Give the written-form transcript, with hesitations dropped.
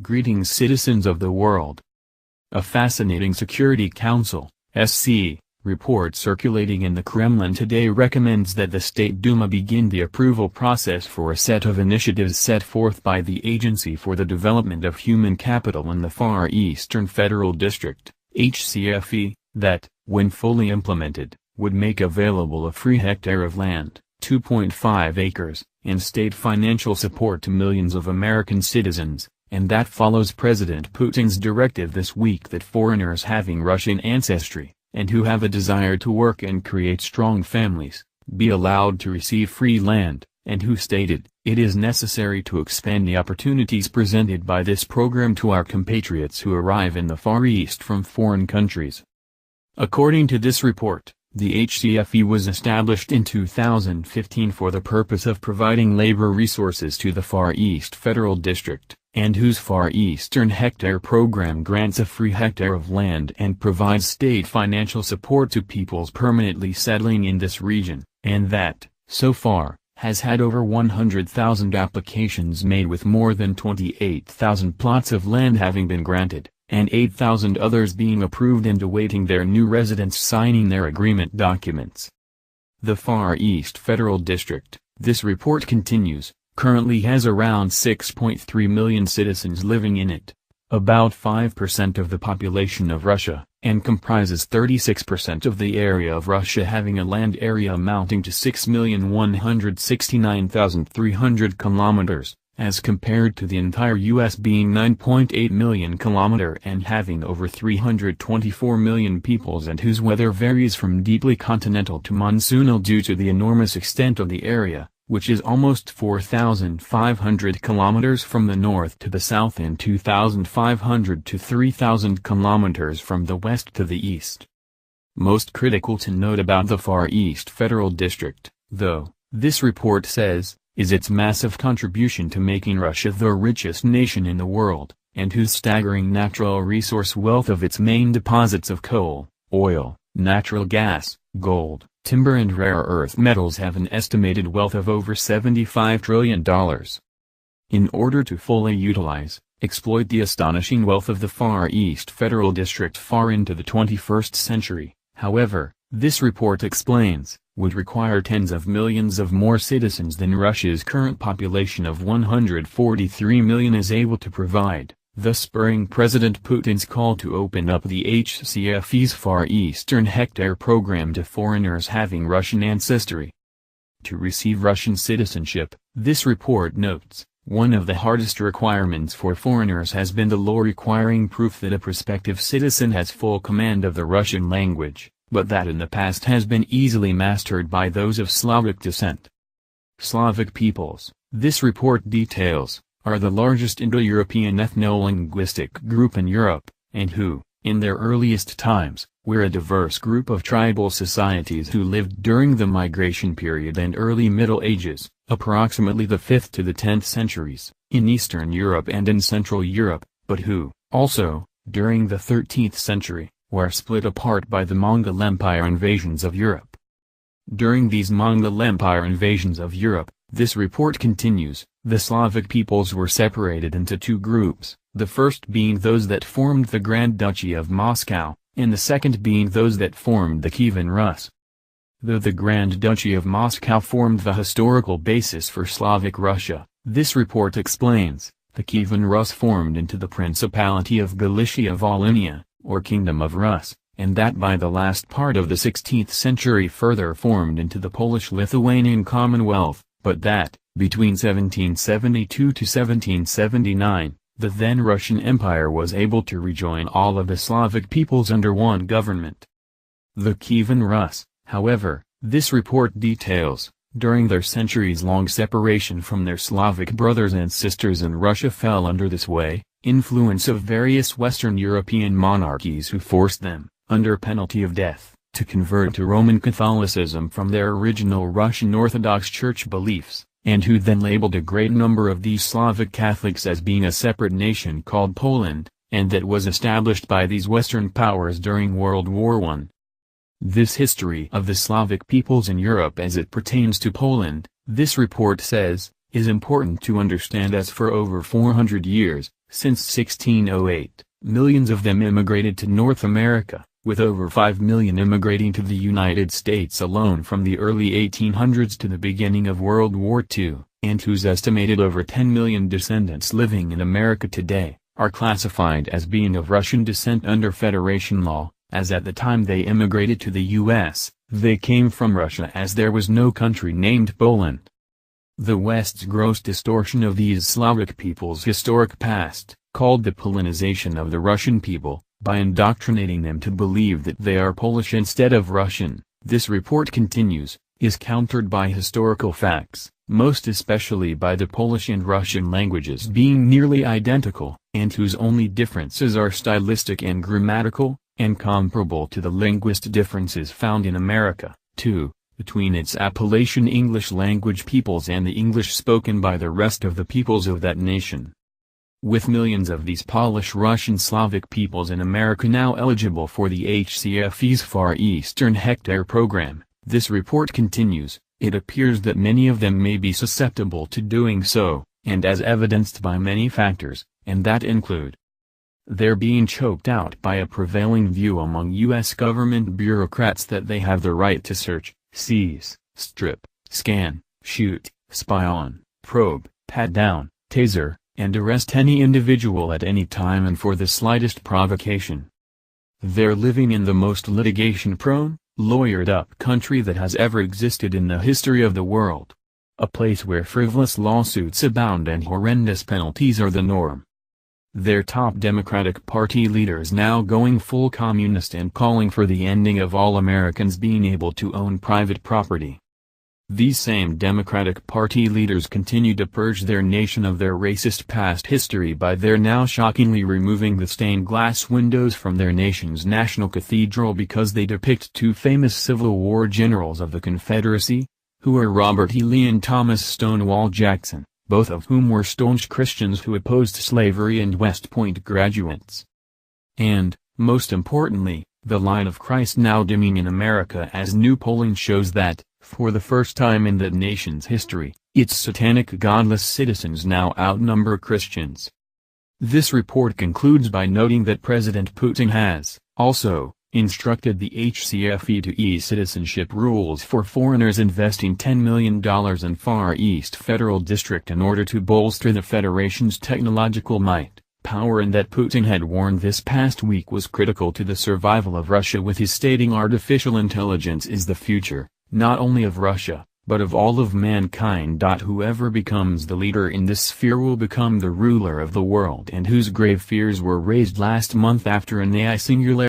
Greetings citizens of the world. A fascinating Security Council (SC) report circulating in the Kremlin today recommends that the State Duma begin the approval process for a set of initiatives set forth by the Agency for the Development of Human Capital in the Far Eastern Federal District, HCFE, that, when fully implemented, would make available a free hectare of land, 2.5 acres, and state financial support to millions of American citizens, and that follows President Putin's directive this week that foreigners having Russian ancestry, and who have a desire to work and create strong families, be allowed to receive free land, and who stated, "It is necessary to expand the opportunities presented by this program to our compatriots who arrive in the Far East from foreign countries." According to this report, the HCFE was established in 2015 for the purpose of providing labor resources to the Far East Federal District, and whose Far Eastern Hectare program grants a free hectare of land and provides state financial support to peoples permanently settling in this region, and that, so far, has had over 100,000 applications made with more than 28,000 plots of land having been granted, and 8,000 others being approved and awaiting their new residents signing their agreement documents. The Far East Federal District, this report continues, currently has around 6.3 million citizens living in it, about 5% of the population of Russia, and comprises 36% of the area of Russia, having a land area amounting to 6,169,300 kilometers, as compared to the entire U.S. being 9.8 million kilometer and having over 324 million peoples, and whose weather varies from deeply continental to monsoonal due to the enormous extent of the area, which is almost 4,500 kilometers from the north to the south and 2,500 to 3,000 kilometers from the west to the east. Most critical to note about the Far East Federal District, though, this report says, is its massive contribution to making Russia the richest nation in the world, and whose staggering natural resource wealth of its main deposits of coal, oil, natural gas, gold, timber and rare earth metals have an estimated wealth of over $75 trillion. In order to fully utilize, exploit the astonishing wealth of the Far East Federal District far into the 21st century, however, this report explains, would require tens of millions of more citizens than Russia's current population of 143 million is able to provide, thus spurring President Putin's call to open up the HCFE's Far Eastern Hectare program to foreigners having Russian ancestry. To receive Russian citizenship, this report notes, one of the hardest requirements for foreigners has been the law requiring proof that a prospective citizen has full command of the Russian language, but that in the past has been easily mastered by those of Slavic descent. Slavic peoples, this report details, are the largest Indo-European ethno-linguistic group in Europe, and who, in their earliest times, were a diverse group of tribal societies who lived during the migration period and early Middle Ages, approximately the 5th to the 10th centuries, in Eastern Europe and in Central Europe, but who, also, during the 13th century, were split apart by the Mongol Empire invasions of Europe. During these Mongol Empire invasions of Europe, this report continues, the Slavic peoples were separated into two groups, the first being those that formed the Grand Duchy of Moscow, and the second being those that formed the Kievan Rus. Though the Grand Duchy of Moscow formed the historical basis for Slavic Russia, this report explains, the Kievan Rus formed into the Principality of Galicia-Volhynia, or Kingdom of Rus, and that by the last part of the 16th century further formed into the Polish-Lithuanian Commonwealth, but that, between 1772 to 1779, the then Russian Empire was able to rejoin all of the Slavic peoples under one government. The Kievan Rus, however, this report details, during their centuries-long separation from their Slavic brothers and sisters in Russia fell under this influence of various Western European monarchies who forced them, under penalty of death, to convert to Roman Catholicism from their original Russian Orthodox Church beliefs, and who then labeled a great number of these Slavic Catholics as being a separate nation called Poland, and that was established by these Western powers during World War I. This history of the Slavic peoples in Europe as it pertains to Poland, this report says, is important to understand as for over 400 years, since 1608, millions of them immigrated to North America, with over 5 million immigrating to the United States alone from the early 1800s to the beginning of World War II, and whose estimated over 10 million descendants living in America today, are classified as being of Russian descent under Federation law, as at the time they immigrated to the U.S., they came from Russia as there was no country named Poland. The West's gross distortion of these Slavic peoples' historic past, called the Polonization of the Russian people, by indoctrinating them to believe that they are Polish instead of Russian, this report continues, is countered by historical facts, most especially by the Polish and Russian languages being nearly identical, and whose only differences are stylistic and grammatical, and comparable to the linguistic differences found in America, too, between its Appalachian English language peoples and the English spoken by the rest of the peoples of that nation. With millions of these Polish-Russian Slavic peoples in America now eligible for the HCFE's Far Eastern Hectare program, this report continues, it appears that many of them may be susceptible to doing so, and as evidenced by many factors, and that include their being choked out by a prevailing view among U.S. government bureaucrats that they have the right to search, seize, strip, scan, shoot, spy on, probe, pat down, taser, and arrest any individual at any time and for the slightest provocation. They're living in the most litigation-prone, lawyered-up country that has ever existed in the history of the world. A place where frivolous lawsuits abound and horrendous penalties are the norm. Their top Democratic Party leaders now going full communist and calling for the ending of all Americans being able to own private property. These same Democratic Party leaders continue to purge their nation of their racist past history by their now shockingly removing the stained glass windows from their nation's national cathedral because they depict two famous Civil War generals of the Confederacy, who are Robert E. Lee and Thomas Stonewall Jackson, both of whom were staunch Christians who opposed slavery and West Point graduates. And, most importantly, the line of Christ now dimming in America as new polling shows that, for the first time in that nation's history, its satanic godless citizens now outnumber Christians. This report concludes by noting that President Putin has, also, instructed the HCFE to ease citizenship rules for foreigners investing $10 million in Far East Federal District in order to bolster the Federation's technological might, power, and that Putin had warned this past week was critical to the survival of Russia, with his stating artificial intelligence is the future, not only of Russia, but of all of mankind. Whoever becomes the leader in this sphere will become the ruler of the world, and whose grave fears were raised last month after an AI singularity